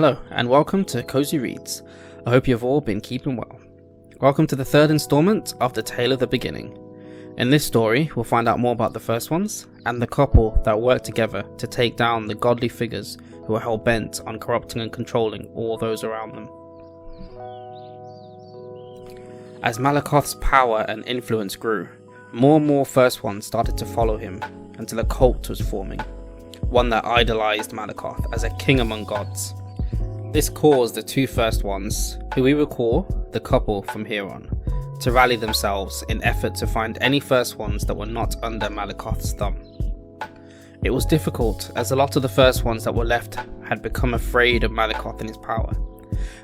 Hello, and welcome to Cosy Reads. I hope you've all been keeping well. Welcome to the third installment of The Tale of the Beginning. In this story, we'll find out more about the first ones, and the couple that worked together to take down the godly figures who were hell-bent on corrupting and controlling all those around them. As Malakoth's power and influence grew, more and more First Ones started to follow him, until a cult was forming, one that idolized Malakoth as a king among gods. This caused the two First Ones, who we will call the couple from here on, to rally themselves in effort to find any First Ones that were not under Malakoth's thumb. It was difficult, as a lot of the First Ones that were left had become afraid of Malakoth and his power.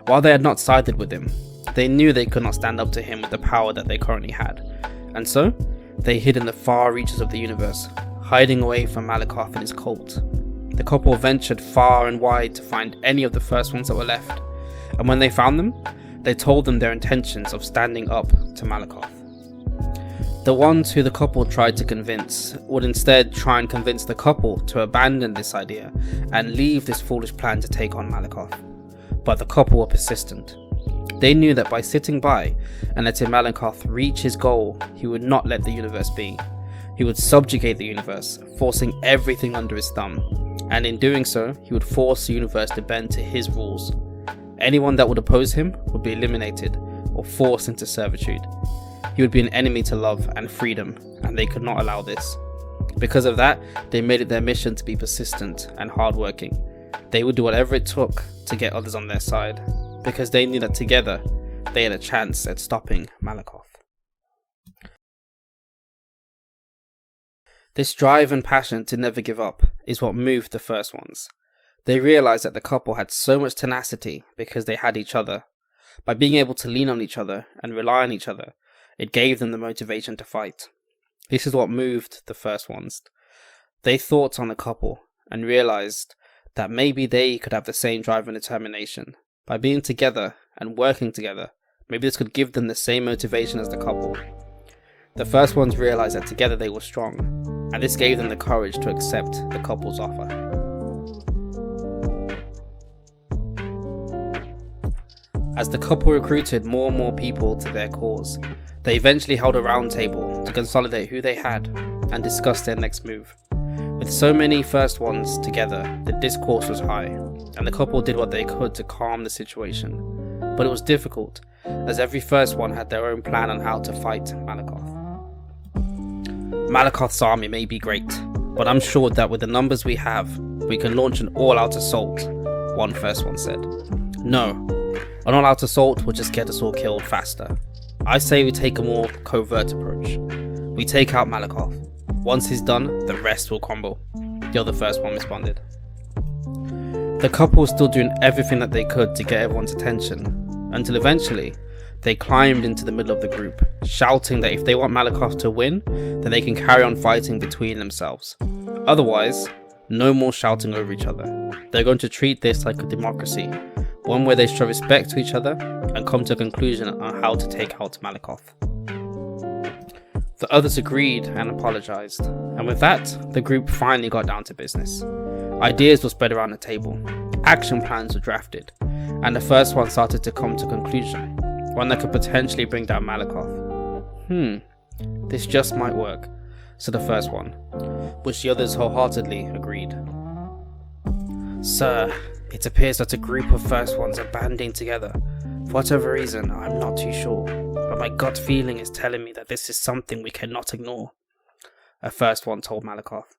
While they had not sided with him, they knew they could not stand up to him with the power that they currently had, and so they hid in the far reaches of the universe, hiding away from Malakoth and his cult. The couple ventured far and wide to find any of the First Ones that were left, and when they found them, they told them their intentions of standing up to Malakoth. The ones who the couple tried to convince would instead try and convince the couple to abandon this idea and leave this foolish plan to take on Malakoth. But the couple were persistent. They knew that by sitting by and letting Malakoth reach his goal, he would not let the universe be. He would subjugate the universe, forcing everything under his thumb, and in doing so, he would force the universe to bend to his rules. Anyone that would oppose him would be eliminated or forced into servitude. He would be an enemy to love and freedom, and they could not allow this. Because of that, they made it their mission to be persistent and hardworking. They would do whatever it took to get others on their side, because they knew that together, they had a chance at stopping Malakoth. This drive and passion to never give up is what moved the First Ones. They realized that the couple had so much tenacity because they had each other. By being able to lean on each other and rely on each other, it gave them the motivation to fight. This is what moved the First Ones. They thought on the couple and realized that maybe they could have the same drive and determination. By being together and working together, maybe this could give them the same motivation as the couple. The First Ones realized that together they were strong, and this gave them the courage to accept the couple's offer. As the couple recruited more and more people to their cause, they eventually held a round table to consolidate who they had and discuss their next move. With so many First Ones together, the discourse was high, and the couple did what they could to calm the situation. But it was difficult, as every First One had their own plan on how to fight Malakoth. Malakoth's army may be great, but I'm sure that with the numbers we have, we can launch an all-out assault, one First One said. No, an all-out assault will just get us all killed faster. I say we take a more covert approach. We take out Malakoth. Once he's done, the rest will crumble, the other First One responded. The couple was still doing everything that they could to get everyone's attention, until eventually, they climbed into the middle of the group, shouting that if they want Malakoth to win, then they can carry on fighting between themselves. Otherwise, no more shouting over each other. They're going to treat this like a democracy, one where they show respect to each other and come to a conclusion on how to take out Malakoth. The others agreed and apologized, and with that, the group finally got down to business. Ideas were spread around the table, action plans were drafted, and the First One started to come to a conclusion, one that could potentially bring down Malakoth. This just might work, said the First One, which the others wholeheartedly agreed. Sir, it appears that a group of First Ones are banding together. For whatever reason, I'm not too sure, but my gut feeling is telling me that this is something we cannot ignore, a First One told Malakoth.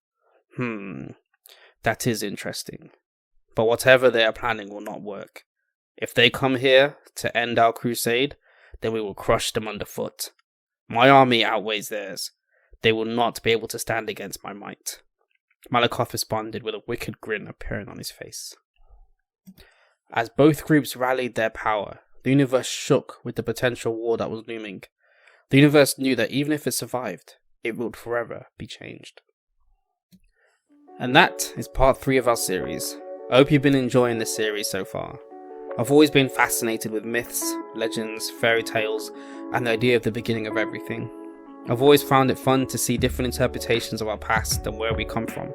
That is interesting, but whatever they are planning will not work. If they come here to end our crusade, then we will crush them underfoot. My army outweighs theirs. They will not be able to stand against my might. Malakoth responded with a wicked grin appearing on his face. As both groups rallied their power, the universe shook with the potential war that was looming. The universe knew that even if it survived, it would forever be changed. And that is part 3 of our series. I hope you've been enjoying this series so far. I've always been fascinated with myths, legends, fairy tales, and the idea of the beginning of everything. I've always found it fun to see different interpretations of our past and where we come from,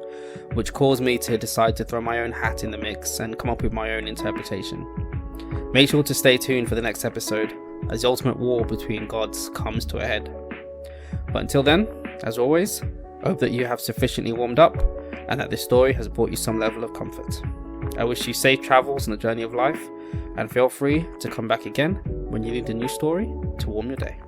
which caused me to decide to throw my own hat in the mix and come up with my own interpretation. Make sure to stay tuned for the next episode, as the ultimate war between gods comes to a head. But until then, as always, I hope that you have sufficiently warmed up and that this story has brought you some level of comfort. I wish you safe travels on the journey of life, and feel free to come back again when you need a new story to warm your day.